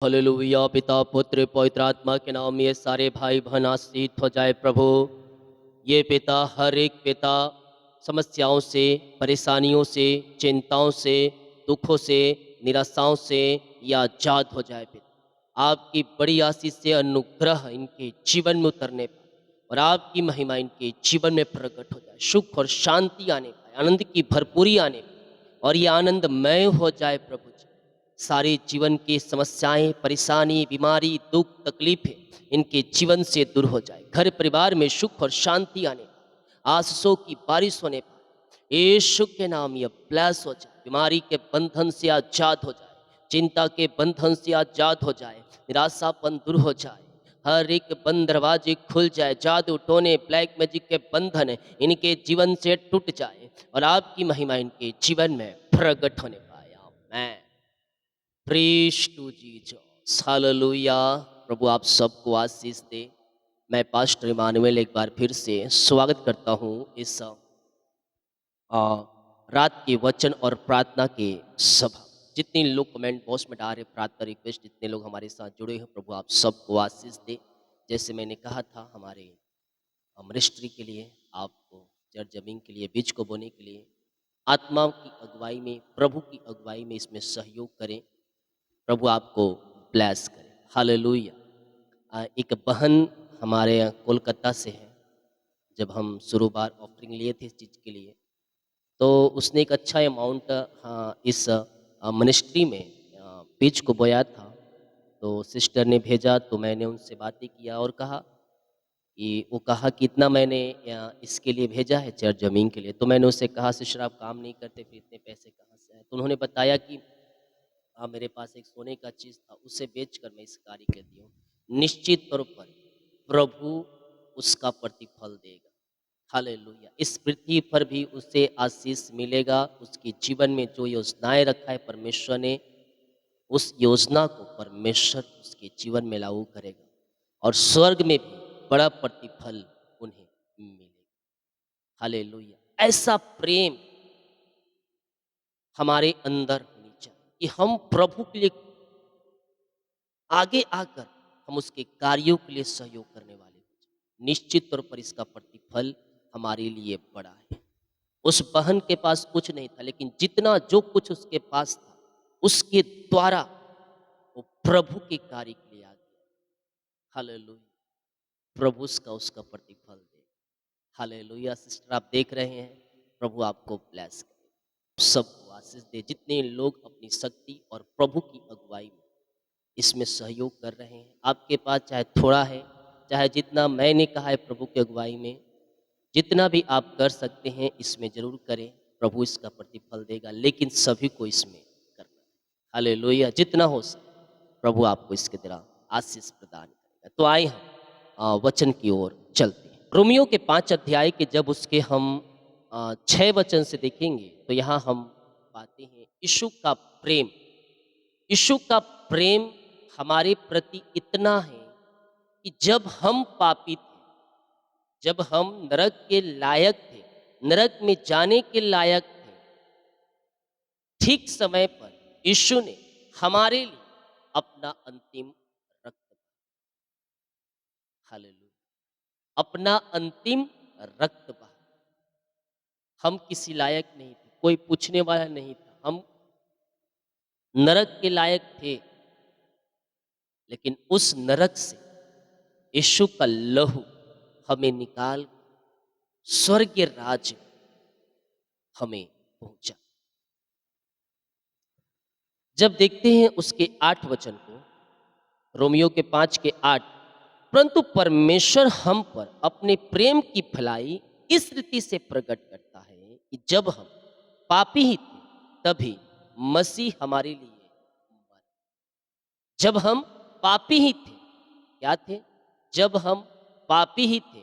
Hallelujah. पिता पुत्र पवित्र आत्मा के नाम ये सारे भाई बहन आशीष हो जाए प्रभु। ये पिता हर एक पिता समस्याओं से, परेशानियों से, चिंताओं से, दुखों से, निराशाओं से या आजाद हो जाए पिता। आपकी बड़ी आशीष से अनुग्रह इनके जीवन में उतरने पाए और आपकी महिमा इनके जीवन में प्रकट हो जाए। सुख और शांति आने पाए, आनंद की भरपूरी आने पाए और ये आनंदमय हो जाए प्रभु जी। सारे जीवन की समस्याएं, परेशानी, बीमारी, दुख, तकलीफें इनके जीवन से दूर हो जाए। घर परिवार में सुख और शांति आने पाए, आशीषों की बारिश होने पाए। यीशु के नाम ये ब्लेस हो जाए। बीमारी के बंधन से आजाद हो जाए, चिंता के बंधन से आजाद हो जाए, निराशापन दूर हो जाए, हर एक बंद दरवाजे खुल जाए, जादू टोने ब्लैक मैजिक के बंधन इनके जीवन से टूट जाए और आपकी महिमा इनके जीवन में प्रकट होने पाए। Amen. Praise to Jesus. Hallelujah. प्रभु आप सबको आशीष दे। मैं पास्टर इमानुएल एक बार फिर से स्वागत करता हूँ इस अ, रात के वचन और प्रार्थना के सभा। जितने लोग कमेंट बॉक्स में डाल रहे प्रार्थना रिक्वेस्ट, जितने लोग हमारे साथ जुड़े हैं, प्रभु आप सबको आशीष दे। जैसे मैंने कहा था, हमारे मिनिस्ट्री के लिए, आपको जड़ जमीन के लिए, बीज को बोने के लिए, आत्मा की अगुवाई में, प्रभु की अगुवाई में इसमें सहयोग करें। प्रभु आपको ब्लेस करे। हालेलुया। एक बहन हमारे यहाँ कोलकाता से है। जब हम शुरू बार ऑफरिंग लिए थे इस चीज़ के लिए, तो उसने एक अच्छा अमाउंट इस मिनिस्ट्री में बीज को बोया था। तो सिस्टर ने भेजा, तो मैंने उनसे बातें किया और कहा कि वो कहा कि इतना मैंने इसके लिए भेजा है, चर्च ज़मीन के लिए। तो मैंने उससे कहा, सिस्टर आप काम नहीं करते, फिर इतने पैसे कहाँ से आए? तो उन्होंने बताया कि मेरे पास एक सोने का चीज़ था, उसे बेचकर मैं इस कार्य के दी हूँ। निश्चित तौर पर प्रभु उसका प्रतिफल देगा। हालेलुया। इस पृथ्वी पर भी उसे आशीष मिलेगा। उसके जीवन में जो योजनाएं रखा है परमेश्वर ने, उस योजना को परमेश्वर उसके जीवन में लागू करेगा और स्वर्ग में भी बड़ा प्रतिफल उन्हें मिलेगा। हालेलुया। ऐसा प्रेम हमारे अंदर होनी चाहिए कि हम प्रभु के लिए आगे आकर हम उसके कार्यों के लिए सहयोग करने वाले हो जाएं। निश्चित तौर पर इसका प्रतिफल हमारे लिए बड़ा है। उस बहन के पास कुछ नहीं था, लेकिन जितना जो कुछ उसके पास था, उसके द्वारा वो प्रभु के कार्य के लिए आ गया। हालेलुया। प्रभु उसका उसका प्रतिफल दे। हालेलुया। सिस्टर आप देख रहे हैं, प्रभु आपको ब्लेस करे, सबको आशीष दे। जितने लोग अपनी शक्ति और प्रभु की अगुवाई में इसमें सहयोग कर रहे हैं, आपके पास चाहे थोड़ा है, चाहे जितना मैंने कहा है, प्रभु की अगुवाई में जितना भी आप कर सकते हैं इसमें जरूर करें। प्रभु इसका प्रतिफल देगा, लेकिन सभी को इसमें करना है। हालेलुया। जितना हो सके प्रभु आपको इसके द्वारा आशीष प्रदान करेगा। तो आए हम वचन की ओर चलते हैं। रोमियो के 5 अध्याय के जब उसके हम 6 वचन से देखेंगे, तो यहाँ हम पाते हैं यीशु का प्रेम। यीशु का प्रेम हमारे प्रति इतना है कि जब हम पापी थे, जब हम नरक के लायक थे, नरक में जाने के लायक थे, ठीक समय पर यीशु ने हमारे लिए अपना अंतिम रक्त, हालेलुया, अपना अंतिम रक्त बहा। हम किसी लायक नहीं थे, कोई पूछने वाला नहीं था, हम नरक के लायक थे, लेकिन उस नरक से यीशु का लहू हमें निकाल स्वर्गीय राज्य हमें पहुंचा। जब देखते हैं उसके 8 वचन को, रोमियो के 5 के 8, परंतु परमेश्वर हम पर अपने प्रेम की भलाई इस रीति से प्रकट करता है कि जब हम पापी ही थे, तभी मसीह हमारे लिए मरा। जब हम पापी ही थे, क्या थे? जब हम पापी ही थे,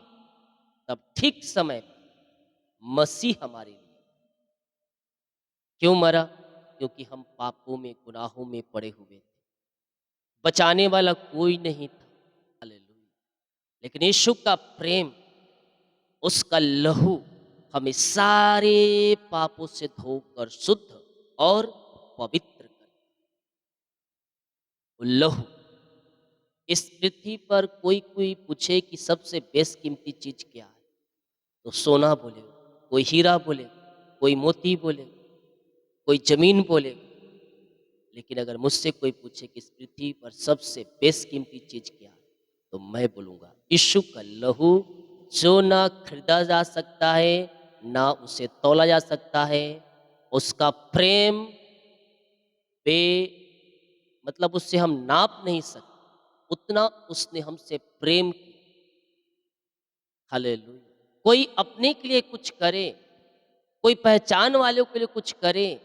तब ठीक समय पर मसीह हमारे लिए क्यों मरा? क्योंकि हम पापों में, गुनाहों में पड़े हुए थे, बचाने वाला कोई नहीं था। हालेलुया। लेकिन यीशु का प्रेम, उसका लहू हमें सारे पापों से धोकर शुद्ध और पवित्र कर। वो लहू। इस पृथ्वी पर कोई कोई पूछे कि सबसे बेशकीमती चीज क्या है, तो सोना बोलेगा, कोई हीरा बोलेगा, कोई मोती बोलेगा, कोई जमीन बोलेगा। लेकिन अगर मुझसे कोई पूछे कि इस पृथ्वी पर सबसे बेशकीमती चीज क्या है, तो मैं बोलूंगा यीशु का लहू, जो ना खरीदा जा सकता है, ना उसे तौला जा सकता है। उसका प्रेम बे मतलब उससे हम नाप नहीं सकते, उतना उसने हमसे प्रेम किया। हालेलुया। कोई अपने के लिए कुछ करे, कोई पहचान वालों के लिए कुछ करे,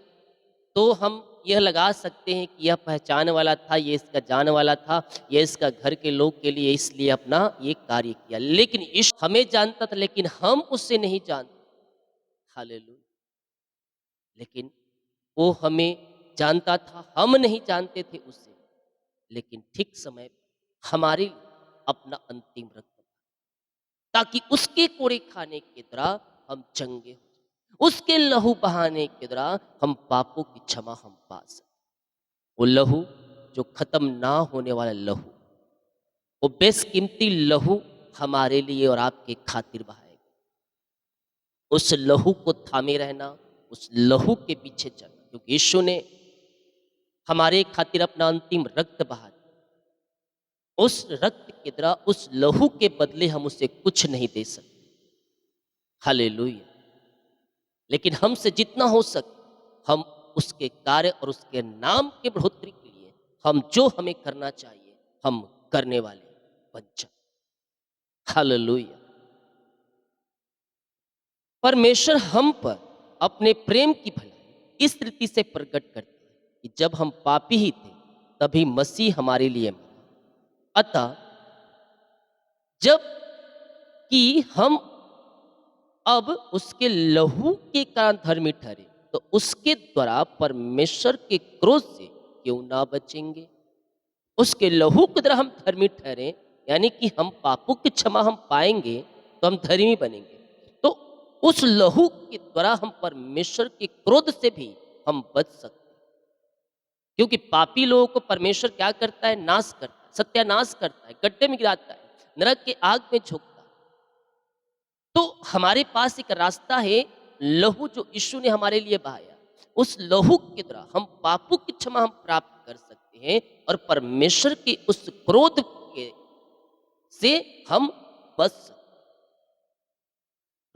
तो हम यह लगा सकते हैं कि यह पहचान वाला था, ये इसका जान वाला था, ये इसका घर के लोग के लिए इसलिए अपना ये कार्य किया। लेकिन ईश हमें जानता था, लेकिन हम उससे नहीं जानते। हालेलुया। लेकिन वो हमें जानता था, हम नहीं जानते थे उसे। लेकिन ठीक समय पे हमारे लिए अपना अंतिम रक्त, ताकि उसके कोड़े खाने के द्वारा हम चंगे हो जाएं। उसके लहू बहाने के द्वारा हम पापों की क्षमा हम पा सकें। वो लहू जो खत्म ना होने वाला लहू, वो बेशकीमती लहू हमारे लिए और आपके खातिर बहाएगा। उस लहू को थामे रहना, उस लहू के पीछे चलना, क्योंकि यीशु ने हमारे खातिर अपना अंतिम रक्त बहा दिया। उस रक्त के द्वारा, उस लहू के बदले हम उसे कुछ नहीं दे सकते। हालेलुया। लेकिन हमसे जितना हो सके हम उसके कार्य और उसके नाम के बढ़ोतरी के लिए हम जो हमें करना चाहिए हम करने वाले बन जाए। हालेलुया। परमेश्वर हम पर अपने प्रेम की भलाई इस रीति से प्रकट करते हैं कि जब हम पापी ही थे, तभी मसीह हमारे लिए मरा। अतः जब कि हम अब उसके लहू के कारण धर्मी ठहरे, तो उसके द्वारा परमेश्वर के क्रोध से क्यों ना बचेंगे। उसके लहू के द्वारा हम धर्मी ठहरे, यानी कि हम पापों की क्षमा हम पाएंगे, तो हम धर्मी बनेंगे। तो उस लहू के द्वारा हम परमेश्वर के क्रोध से भी हम बच सकते हैं। क्योंकि पापी लोगों को परमेश्वर क्या करता है, नाश करता है, सत्यानाश करता है, गड्ढे में गिराता है, नरक के आग में झोंकता है। तो हमारे पास एक रास्ता है, लहू जो यीशु ने हमारे लिए बहाया। उस लहू के द्वारा हम पापों की क्षमा हम प्राप्त कर सकते हैं और परमेश्वर के उस क्रोध के से हम बच सकते हैं।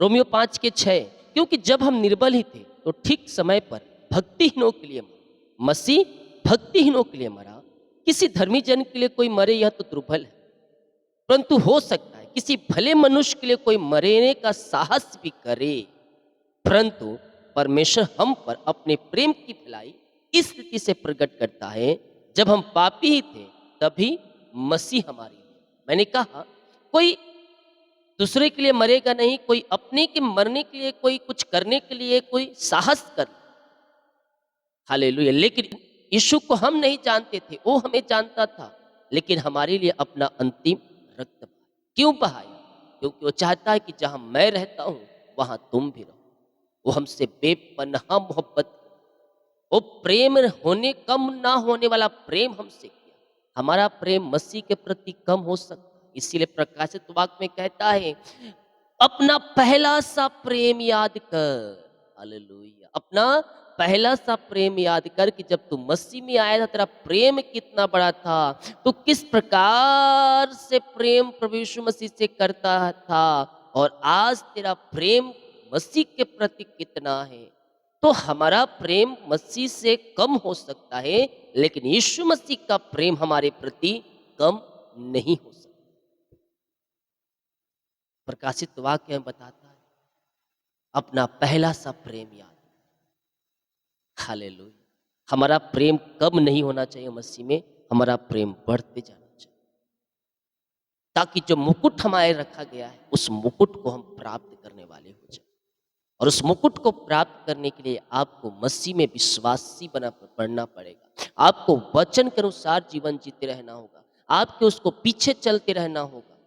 रोमियो 5 के 6, क्योंकि जब हम निर्बल ही थे तो ठीक समय पर भक्तिहीनों के लिए मरा। मसीह भक्तिहीनों के लिए मरा। किसी धर्मी जन के लिए कोई मरे यह तो दुर्बल है, परंतु हो सकता है किसी भले मनुष्य के लिए कोई मरने का साहस भी करे। परंतु परमेश्वर हम पर अपने प्रेम की भलाई इस रीति से प्रकट करता है, जब हम पापी ही थे तभी मसीह हमारे लिए। मैंने कहा कोई दूसरे के लिए मरेगा नहीं, कोई अपने के मरने के लिए, कोई कुछ करने के लिए कोई साहस कर। हालेलुया। लेकिन यीशु को हम नहीं जानते थे, वो हमें जानता था, लेकिन हमारे लिए अपना अंतिम रक्त बहाया। क्यों बहाया? क्योंकि वो चाहता है कि जहां मैं रहता हूं वहां तुम भी रहो। वो हमसे बेपनाह मोहब्बत, वो प्रेम होने कम ना होने वाला प्रेम हमसे किया। हमारा प्रेम मसीह के प्रति कम हो सकता है, इसीलिए प्रकाशित वाक्य में कहता है अपना पहला सा प्रेम याद कर। हालेलुया। अपना पहला सा प्रेम याद कर कि जब तू मसीह में आया था तेरा प्रेम कितना बड़ा था, तो किस प्रकार से प्रेम प्रभु यीशु मसीह से करता था, और आज तेरा प्रेम मसीह के प्रति कितना है। तो हमारा प्रेम मसीह से कम हो सकता है, लेकिन यीशु मसीह का प्रेम हमारे प्रति कम नहीं हो सकता। प्रकाशित वाक्य में बताता है अपना पहला सा प्रेम याद। हालेलुया। हमारा प्रेम कम नहीं होना चाहिए मसीह में, हमारा प्रेम बढ़ते जाना चाहिए, ताकि जो मुकुट हमारे रखा गया है उस मुकुट को हम प्राप्त करने वाले हो जाए। और उस मुकुट को प्राप्त करने के लिए आपको मसीह में विश्वासी बनना पड़ेगा। आपको वचन के अनुसार जीवन जीते रहना होगा, आपके उसको पीछे चलते रहना होगा।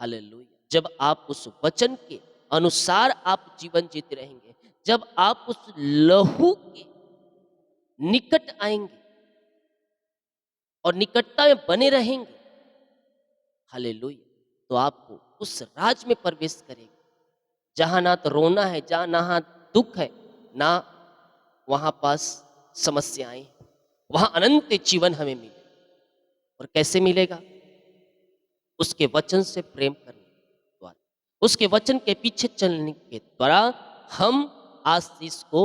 हालेलुया। जब आप उस वचन के अनुसार आप जीवन जीते रहेंगे, जब आप उस लहू के निकट आएंगे, और निकटता में बने रहेंगे, हालेलुया, तो आपको उस राज में प्रवेश करेंगे जहाँ ना तो रोना है, जहाँ ना दुख है, ना वहाँ पास समस्याएं हैं। वहाँ अनंत जीवन हमें मिले। और कैसे मिलेगा? उसके वचन से प्रेम करने द्वारा, उसके वचन के पीछे चलने के द्वारा हम आशीष को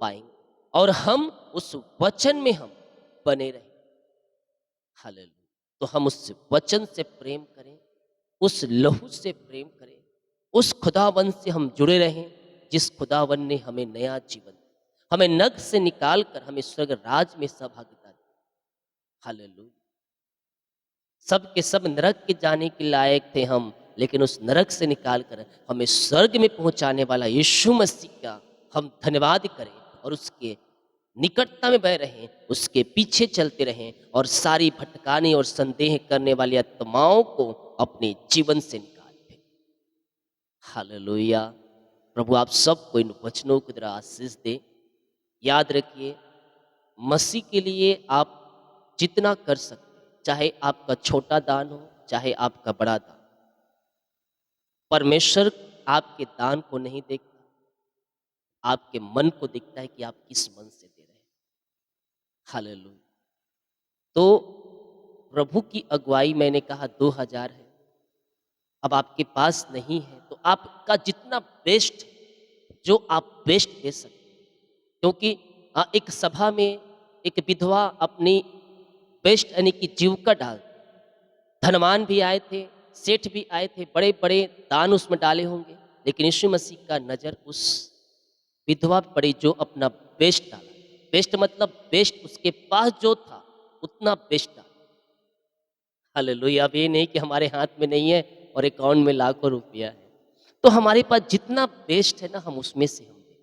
पाएंगे और हम उस वचन में हम बने रहें। हालेलुया। तो हम उस वचन से प्रेम करें, उस लहू से प्रेम करें, उस खुदावन से हम जुड़े रहें जिस खुदावन ने हमें नया जीवन दिया, हमें नरक से निकाल कर हमें स्वर्ग राज में सहभागिता दी। हालेलुया। सब के सब नरक के जाने के लायक थे हम, लेकिन उस नरक से निकाल कर हमें स्वर्ग में पहुंचाने वाला यीशु मसीह का हम धन्यवाद करें और उसके निकटता में बह रहें, उसके पीछे चलते रहें और सारी भटकाने और संदेह करने वाली आत्माओं को अपने जीवन से निकाल दें। हालेलुया। प्रभु आप सबको इन वचनों की तरह आशीष दे। याद रखिए, मसीह के लिए आप जितना कर सकते, चाहे आपका छोटा दान हो, चाहे आपका बड़ा दान, परमेश्वर आपके दान को नहीं देखता, आपके मन को देखता है कि आप किस मन से दे रहे हैं। हालेलुया। तो प्रभु की अगुवाई मैंने कहा 2000 है, अब आपके पास नहीं है तो आपका जितना बेस्ट, जो आप बेस्ट दे सकते हैं, क्योंकि एक सभा में एक विधवा अपनी बेस्ट यानी कि जीविका डाल, धनवान भी आए थे, सेठ भी आए थे, बड़े बड़े दान उसमें डाले होंगे, लेकिन यीशु मसीह का नज़र उस विधवा पर पड़ी जो अपना बेस्ट डाला। बेस्ट मतलब बेस्ट, उसके पास जो था उतना बेस्ट डाला। हालेलुया। अब ये नहीं कि हमारे हाथ में नहीं है और अकाउंट में लाखों रुपया है, तो हमारे पास जितना बेस्ट है ना, हम उसमें से हम दें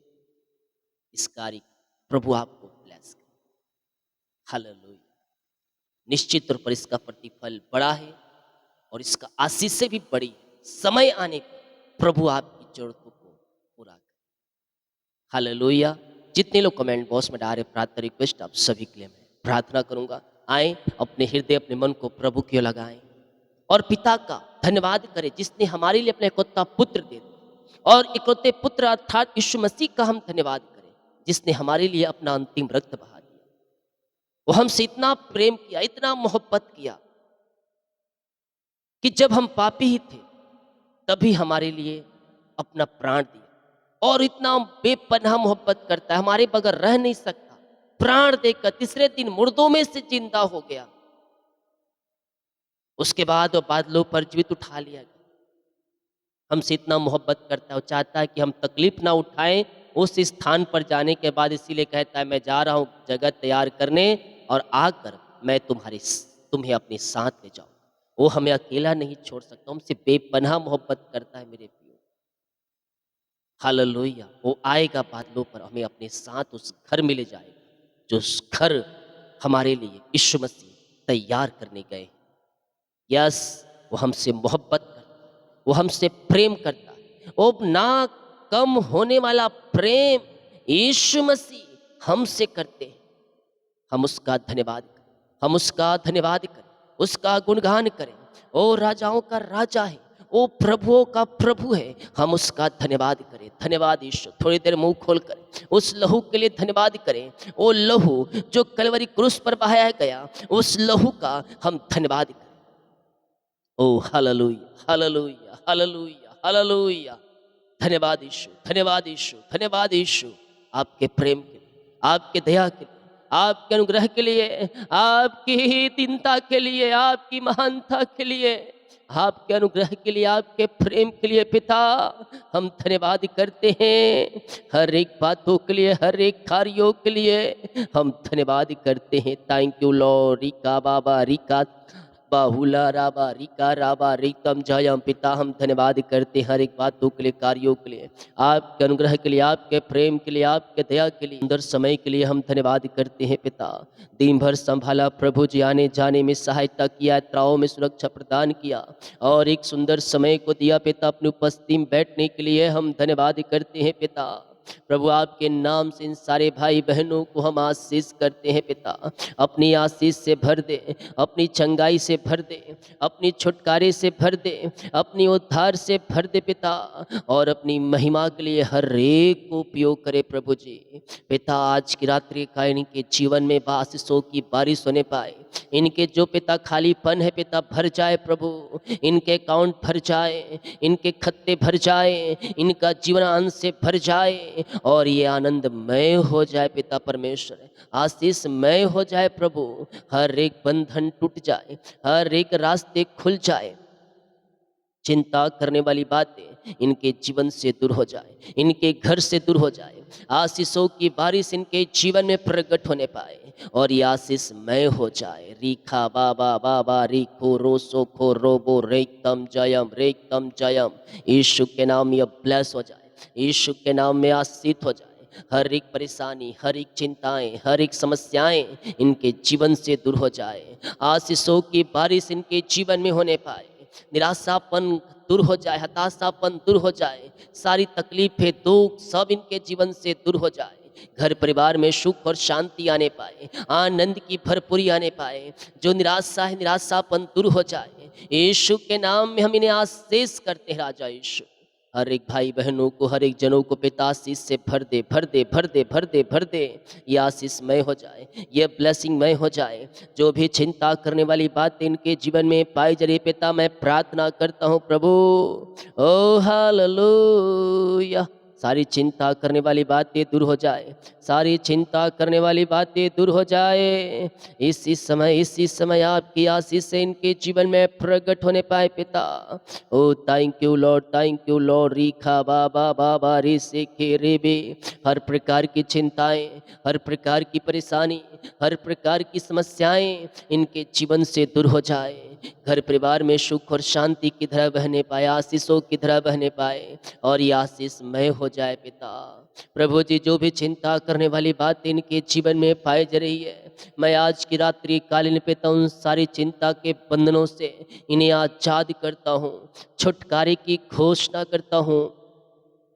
इस कार्य को। प्रभु आपको ब्लेस करे। हालेलुया। निश्चित तौर पर इसका प्रतिफल बड़ा है और इसका आशीष से भी बड़ी है। समय आने पर प्रभु आपकी जरूरतों को पूरा करे। हालेलुया। जितने लोग कमेंट बॉक्स में डाल रहे प्रार्थना रिक्वेस्ट, आप सभी के लिए मैं प्रार्थना करूंगा। आए अपने हृदय अपने मन को प्रभु की ओर लगाएं और पिता का धन्यवाद करें जिसने हमारे लिए अपने इकलौता पुत्र दे दिया, और इकलौते पुत्र अर्थात यीशु मसीह का हम धन्यवाद करें जिसने हमारे लिए अपना अंतिम रक्त बहा दिया। वो हमसे इतना प्रेम किया, इतना मोहब्बत किया कि जब हम पापी ही थे तभी हमारे लिए अपना प्राण दिया, और इतना बेपनाह मोहब्बत करता है, हमारे बगैर रह नहीं सकता, प्राण देकर तीसरे दिन मुर्दों में से जिंदा हो गया। उसके बाद वो बादलों पर जीवित उठा लिया गया। हमसे इतना मोहब्बत करता है, वो चाहता है कि हम तकलीफ ना उठाएं उस स्थान पर जाने के बाद, इसीलिए कहता है मैं जा रहा हूँ जगह तैयार करने और आकर मैं तुम्हें अपने साथ ले जाऊँ। वो हमें अकेला नहीं छोड़ सकता, हमसे बेपनाह मोहब्बत करता है मेरे प्रियो। हालेलुया। वो आएगा बादलों पर, हमें अपने साथ उस घर में ले जाएगा जो उस घर हमारे लिए यीशु मसीह तैयार करने गए हैं। यस, वो हमसे मोहब्बत करता है, वो हमसे प्रेम करता है। वो ना कम होने वाला प्रेम यीशु मसीह हमसे करते हैं। हम उसका धन्यवाद करें, हम उसका धन्यवाद करें, उसका गुणगान करें। ओ राजाओं का राजा है, ओ प्रभुओं का प्रभु है, हम उसका धन्यवाद करें। धन्यवाद यीशु। थोड़ी देर मुंह खोल कर उस लहू के लिए धन्यवाद करें। वो लहू जो कलवरी क्रूस पर बहाया गया, उस लहू का हम धन्यवाद करें। ओ हालेलुया, हालेलुया, हालेलुया, हालेलुया। धन्यवाद यीशु, धन्यवाद यीशु, धन्यवाद यीशु। आपके प्रेम के लिए, आपके दया के लिए, आपके अनुग्रह के लिए, आपकी दीनता के लिए, आपकी महानता के लिए, आपके अनुग्रह के लिए, आपके प्रेम के लिए पिता हम धन्यवाद करते हैं। हर एक बातों के लिए, हर एक कार्यों के लिए हम धन्यवाद करते हैं। Thank you Lord. रिका बाबा रिका बाहुला राबा रिका राबा रितम जयम पिता हम धन्यवाद करते हैं हर एक बातों के लिए, कार्यों के लिए, आपके अनुग्रह के लिए, आपके प्रेम के लिए, आपके दया के लिए, सुंदर समय के लिए हम धन्यवाद करते हैं पिता। दिन भर संभाला प्रभु जी, आने जाने में सहायता किया, यात्राओं में सुरक्षा प्रदान किया और एक सुंदर समय को दिया पिता। अपनी उपस्थिति में बैठने के लिए हम धन्यवाद करते हैं पिता। प्रभु आपके नाम से इन सारे भाई बहनों को हम आशीष करते हैं पिता। अपनी आशीष से भर दे, अपनी चंगाई से भर दे, अपनी छुटकारे से भर दे, अपनी उद्धार से भर दे पिता, और अपनी महिमा के लिए हर एक को उपयोग करे प्रभु जी। पिता आज की रात्रि का इनके जीवन में आशीषों की बारिश होने पाए। इनके जो पिता खालीपन है पिता भर जाए प्रभु, इनके अकाउंट भर जाए, इनके खत्ते भर जाए, इनका जीवन आनंद से भर जाए और ये आनंदमय हो जाए पिता परमेश्वर, आशीषमय हो जाए प्रभु। हर एक बंधन टूट जाए, हर एक रास्ते खुल जाए, चिंता करने वाली बातें इनके जीवन से दूर हो जाए, इनके घर से दूर हो जाए, आशीषों की बारिश इनके जीवन में प्रकट होने पाए और ये आशीषमय हो जाए। रीखा बाबा बाबा रीखो रोसो खो रोबो रेतम जयम। यीशु के नाम ये ब्लेस हो जाए, यीशु के नाम में आशीष हो जाए। हर एक परेशानी, हर एक चिंताएं, हर एक समस्याएं इनके जीवन से दूर हो जाए, आशीषों की बारिश इनके जीवन में होने पाए, निराशापन दूर हो जाए, हताशापन दूर हो जाए, सारी तकलीफें दुख सब इनके जीवन से दूर हो जाए। घर परिवार में सुख और शांति आने पाए, आनंद की भरपूरी आने पाए, जो निराशा है निराशापन दूर हो जाए। यीशु के नाम में हम इन्हें आशीष करते हैं राजा यीशु। हर एक भाई बहनों को, हर एक जनों को पिता आशीष से भर दे, भर दे, भर दे, भर दे, भर दे। ये आशीषमय हो जाए, ये ब्लेसिंगमय हो जाए। जो भी चिंता करने वाली बात इनके जीवन में पाई जा रही पिता, मैं प्रार्थना करता हूँ प्रभु, ओ हालेलुया, सारी चिंता करने वाली बातें दूर हो जाए, सारी चिंता करने वाली बातें दूर हो जाए। इसी समय आपकी आशीष से इनके जीवन में प्रकट होने पाए पिता। Oh thank you Lord, thank you Lord. रीखा बाबा बाबा रे से खे रे बे। हर प्रकार की चिंताएं, हर प्रकार की परेशानी, हर प्रकार की समस्याएं इनके जीवन से दूर हो जाए। घर परिवार में सुख और शांति की तरह बहने पाए, आशीषों की तरह बहने पाए और ये आशीषमय हो जाए पिता। प्रभु जी, जो भी चिंता करने वाली बात इनके जीवन में पाई जा रही है, मैं आज की रात्रि कालीन पिता उन सारी चिंता के बंधनों से इन्हें आजाद करता हूँ, छुटकारे की घोषणा करता हूँ।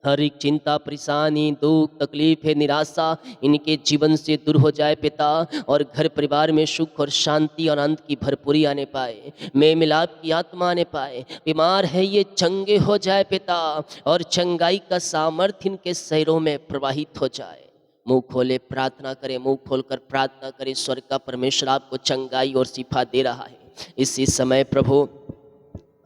हर एक चिंता, परेशानी, दुख, तकलीफ है, निराशा इनके जीवन से दूर हो जाए पिता, और घर परिवार में सुख और शांति और आनंद की भरपूरी आने पाए, मेल मिलाप की आत्मा आने पाए। बीमार है ये चंगे हो जाए पिता, और चंगाई का सामर्थ्य इनके शरीरों में प्रवाहित हो जाए। मुंह खोले प्रार्थना करें, मुंह खोलकर प्रार्थना करें। स्वर्ग का परमेश्वर आपको चंगाई और शिफा दे रहा है इसी समय। प्रभु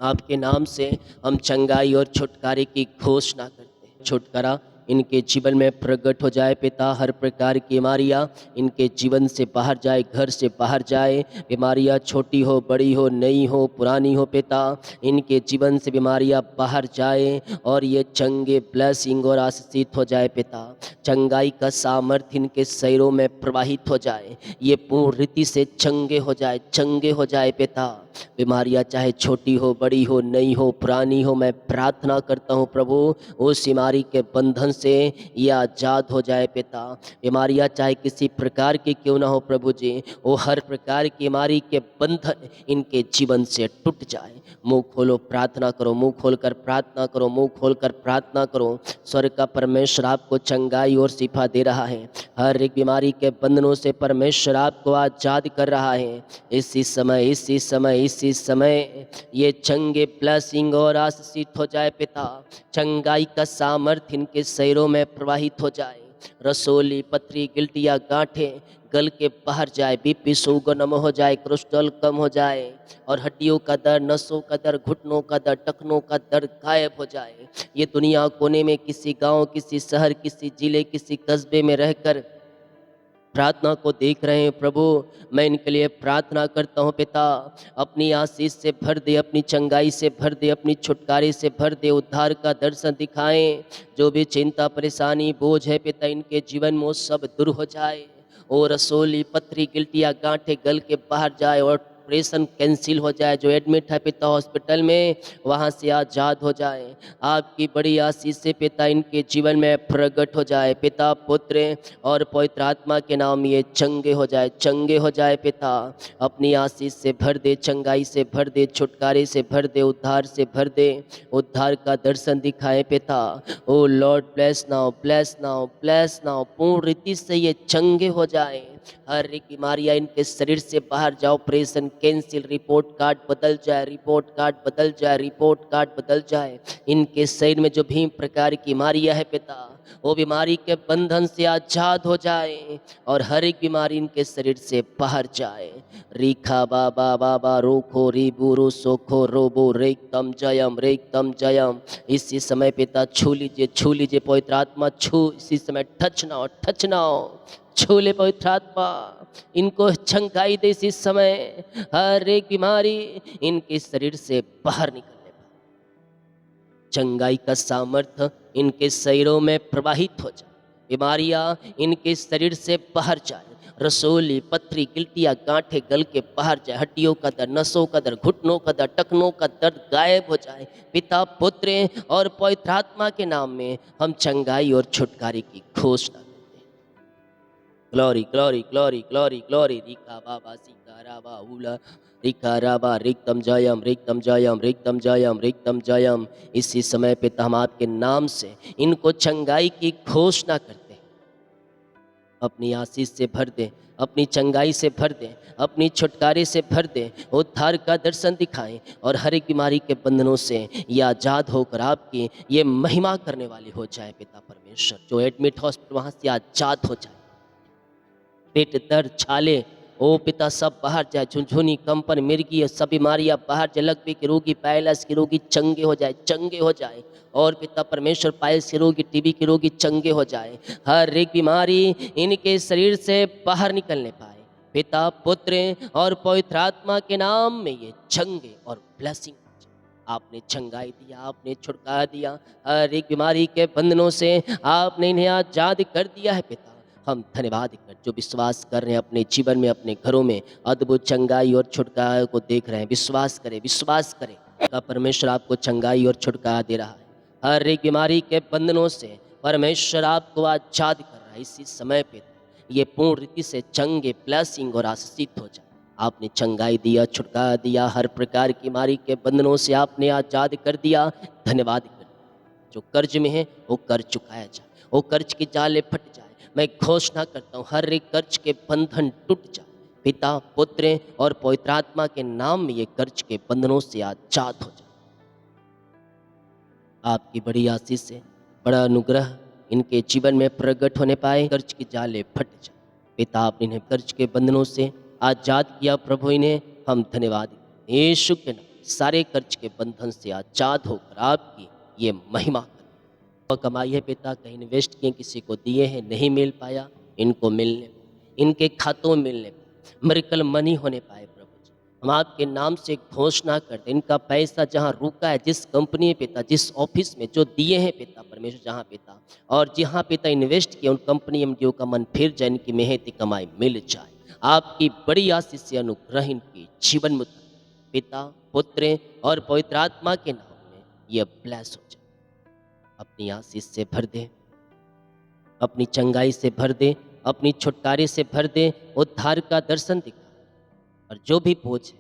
आपके नाम से हम चंगाई और छुटकारे की घोषणा करते हैं। छुटकारा इनके जीवन में प्रकट हो जाए पिता। हर प्रकार की बीमारियाँ इनके जीवन से बाहर जाए, घर से बाहर जाए। बीमारियाँ छोटी हो, बड़ी हो, नई हो, पुरानी हो पिता, इनके जीवन से बीमारियाँ बाहर जाए और ये चंगे, ब्लेसिंग और आशीषित हो जाए पिता। चंगाई का सामर्थ्य इनके शरीरों में प्रवाहित हो जाए, ये पूर्ण रीति से चंगे हो जाए, चंगे हो जाए पिता। बीमारियाँ चाहे छोटी हो, बड़ी हो, नई हो, पुरानी हो, मैं प्रार्थना करता हूँ प्रभु, उस बीमारी के बंधन से ये आज़ाद हो जाए पिता। बीमारियाँ चाहे किसी प्रकार की क्यों ना हो प्रभु जी, वो हर प्रकार की बीमारी के बंधन इनके जीवन से टूट जाए। मुंह खोलो, प्रार्थना करो, मुंह खोलकर प्रार्थना करो, मुंह खोलकर प्रार्थना करो। स्वर्ग का परमेश्वर आपको चंगाई और शिफा दे रहा है। हर एक बीमारी के बंधनों से परमेश्वर आपको आज़ाद कर रहा है। इसी समय, इसी समय, इसी समय ये चंगे, ब्लेसिंग और आशीषित हो जाए पिता। चंगाई का सामर्थ्य इनके शरीरों में प्रवाहित हो जाए। रसोली, पथरी, गिल्टियाँ, गांठें गल के बाहर जाए, बीपी शुगर नम हो जाए, कोलेस्ट्रॉल कम हो जाए और हड्डियों का दर्द, नसों का दर्द, घुटनों का दर्द, टखनों का दर्द गायब हो जाए। ये दुनिया कोने में किसी गांव, किसी शहर, किसी जिले, किसी कस्बे में रहकर प्रार्थना को देख रहे हैं प्रभु, मैं इनके लिए प्रार्थना करता हूँ पिता। अपनी आशीष से भर दे, अपनी चंगाई से भर दे, अपनी छुटकारे से भर दे, उद्धार का दर्शन दिखाएं। जो भी चिंता, परेशानी, बोझ है पिता इनके जीवन में वो सब दूर हो जाए। और रसोली, पथरी, गिल्टियाँ, गांठें गल के बाहर जाए और ऑपरेशन कैंसिल हो जाए, जो एडमिट है पिता हॉस्पिटल में वहाँ से आज़ाद हो जाए। आपकी बड़ी आशीष से पिता इनके जीवन में प्रकट हो जाए। पिता, पुत्र और पवित्र आत्मा के नाम ये चंगे हो जाए, चंगे हो जाए। पिता अपनी आशीष से भर दे, चंगाई से भर दे, छुटकारे से भर दे, उद्धार से भर दे, उद्धार का दर्शन दिखाए पिता। Oh Lord bless now, bless now, bless now. पूर्ण रीति से ये चंगे हो जाए। हर एक बीमारियां इनके शरीर से बाहर जाओ, ऑपरेशन कैंसिल, रिपोर्ट कार्ड बदल जाए, रिपोर्ट कार्ड बदल जाए, रिपोर्ट कार्ड बदल जाए। इनके शरीर में जो भी प्रकार की बीमारियां है पिता, वो बीमारी के बंधन से आजाद हो जाए और हर एक बीमारी इनके शरीर से बाहर जाए। रीखा बाबा बाबा रोखो रिबुरु सोखो रोबो रेकतम जयम, रेकतम जयम। इसी समय पिता छू लीजिए, छू लीजिए पवित्र आत्मा, छू इसी समय, टच नाओ, टच नाओ, छू ले पवित्र आत्मा। इनको चंगाई दे इसी समय, हर एक बीमारी इनके शरीर से बाहर निकलने पाए। चंगाई का सामर्थ्य इनके शरीरों में प्रवाहित हो जाए, बीमारियां इनके शरीर से बाहर जाए। रसोली, पथरी, गिल्टियाँ, गांठें गल के बाहर जाए। हड्डियों का दर्द, नसों का दर्द, घुटनों का दर्द, टखनों का दर्द गायब हो जाए। पिता, पुत्र और पवित्र आत्मा के नाम में हम चंगाई और छुटकारे की घोषणा करते हैं। Glory, glory, glory, glory, glory. रिका बाबा सिका राबा उला, रिका राबा, रिक्तम जयम, रिक्तम जयम, रिक्तम जयम, रिक्तम जयम। इसी समय पिता हम आपके नाम से इनको चंगाई की घोषणा करते हैं। अपनी आशीष से भर दें, अपनी चंगाई से भर दें, अपनी छुटकारे से भर दें, उद्धार का दर्शन दिखाएं और हर एक बीमारी के बंधनों से ये आज़ाद होकर आपकी ये महिमा करने वाली हो जाए। पिता परमेश्वर, जो एडमिट हॉस्पिटल वहाँ से आज़ाद हो जाए। पेट दर्द, छाले, ओ पिता सब बाहर जाए। झुनझुनी, कंपन, मिर्गी, ये सब बीमारियां बाहर जाए। लकवे के रोगी, पैलस के रोगी चंगे हो जाए, चंगे हो जाए। और पिता परमेश्वर पाइल्स के रोगी, टीबी के रोगी चंगे हो जाए। हर एक बीमारी इनके शरीर से बाहर निकलने पाए। पिता, पुत्र और पवित्र आत्मा के नाम में ये चंगे और ब्लेसिंग। आपने चंगाई दिया, आपने छुटकारा दिया, हर एक बीमारी के बंधनों से आपने इन्हें आजाद कर दिया है। पिता हम धन्यवाद कर, जो विश्वास कर रहे हैं अपने जीवन में, अपने घरों में अद्भुत चंगाई और छुटकारा को देख रहे हैं। विश्वास करें, विश्वास करें का परमेश्वर आपको चंगाई और छुटकारा दे रहा है। हर एक बीमारी के बंधनों से परमेश्वर आपको आजाद कर रहा है। इसी समय पे ये पूर्ण रीति से चंगे, ब्लेसिंग और आशीषित हो जाए। आपने चंगाई दिया, छुटकारा दिया, हर प्रकार की बीमारी के बंधनों से आपने आजाद कर दिया। धन्यवाद कर, जो कर्ज में है वो कर्ज चुकाया जाए, वो कर्ज की जाले फट जाए। मैं घोषणा करता हूँ हर एक कर्ज के बंधन टूट जाए। पिता, पुत्र और पवित्र आत्मा के नाम में ये कर्ज के बंधनों से आजाद हो जाए। आपकी बड़ी आशीष से बड़ा अनुग्रह इनके जीवन में प्रकट होने पाए, कर्ज की जाले फट जाए। पिता आपने इन्हें कर्ज के बंधनों से आजाद किया। प्रभु इन्हें हम धन्यवाद दें। यीशु के नाम सारे कर्ज के बंधन से आजाद होकर आपकी ये महिमा करें। कमाई है पिता, कहीं इन्वेस्ट किए, किसी को दिए हैं, नहीं मिल पाया, इनको मिलने, इनके खातों में मिलने, मिरेकल मनी होने पाए। प्रभु जी हम आपके नाम से घोषणा करते, इनका पैसा जहाँ रुका है, जिस कंपनी में पिता, जिस ऑफिस में जो दिए हैं पिता परमेश्वर, जहाँ पिता और जहाँ पिता इन्वेस्ट किए, उन कंपनी एमडीओ का मन फिर जाए, इनकी मेहनती कमाई मिल जाए। आपकी बड़ी आशीष से अनुग्रह इनके जीवन में पिता, पुत्र और पवित्र आत्मा के नाम में यह ब्लेस हो जाए। अपनी आशीष से भर दे, अपनी चंगाई से भर दे, अपनी छुटकारे से भर दे, उद्धार का दर्शन दिखा। और जो भी बोझ है,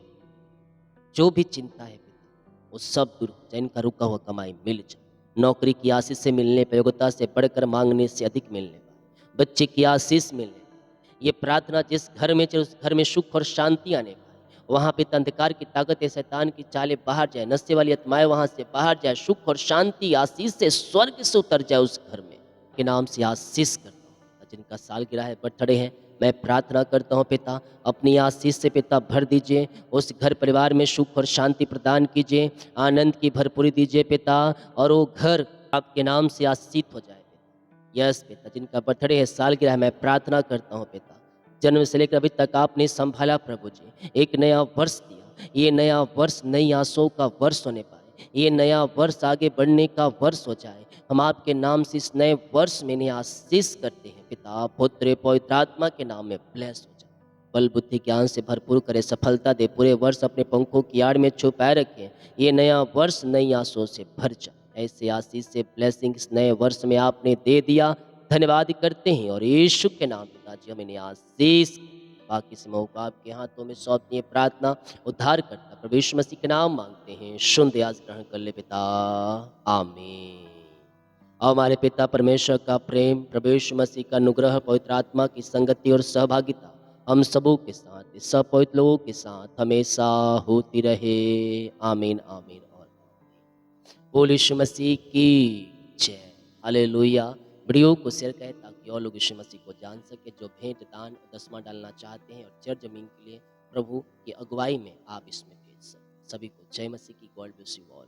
जो भी चिंता है पिता, वो सब दूर हो जाए। इनका रुका हुआ कमाई मिल जाए। नौकरी की आशीष से मिलने पर, योग्यता से बढ़कर मांगने से अधिक मिलने पाए। बच्चे की आशीष मिलने पाए। ये प्रार्थना जिस घर में चले, उस घर में सुख और शांति आने पाए। वहाँ पे अंधकार की ताकत, शैतान की चालें बाहर जाए, नशे वाली आत्माएं वहाँ से बाहर जाए। सुख और शांति आशीष से स्वर्ग से उतर जाए उस घर में। के नाम से आशीष करता हूँ। जिनका सालगिरह है, बर्थडे है, मैं प्रार्थना करता हूँ पिता अपनी आशीष से पिता भर दीजिए। उस घर परिवार में सुख और शांति प्रदान कीजिए, आनंद की भरपूरी दीजिए पिता, और वो घर आपके नाम से आशीषित हो जाए पिता। यस पिता, जिनका बर्थडे है, सालगिरह, मैं प्रार्थना करता हूँ पिता, जन्म से लेकर अभी तक आपने संभाला प्रभु जी, एक नया वर्ष दिया। ये नया वर्ष नई आशाओं का वर्ष होने पाए। ये नया वर्ष आगे बढ़ने का वर्ष हो जाए। हम आपके नाम से इस नए वर्ष में इन्हें आशीष करते हैं पिता, पुत्र, पवित्र आत्मा के नाम में ब्लेस हो जाए। बल बुद्धि ज्ञान से भरपूर करे, सफलता दे, पूरे वर्ष अपने पंखों की आड़ में छुपाए रखें। ये नया वर्ष नई आशाओं से भर जाए। ऐसे आशीष से ब्लेसिंग इस नए वर्ष में आपने दे दिया, धन्यवाद करते हैं और यीशु के नाम पिताजी हम इन्हें आशीष, बाकी समूह को आपके हाथों में सौंपती है प्रार्थना। उद्धार करता प्रभु यीशु मसीह के नाम मांगते हैं, शुद्ध याज ग्रहण कर ले पिता, आमीन। और हमारे पिता परमेश्वर का प्रेम, प्रभु यीशु मसीह का अनुग्रह, पवित्र आत्मा की संगति और सहभागिता हम सबों के साथ, सब पवित्र लोगों के साथ हमेशा होती रहे। आमीन आमीन और बोल यीशु मसीह की जय। हालेलुया। वीडियो को शेयर करें ताकि और लोग यीशु मसीह को जान सके। जो भेंट दान और दसवां डालना चाहते हैं और चर्च जमीन के लिए प्रभु की अगुवाई में आप इसमें भेज सकते। सभी को जय मसीह की। God bless you all.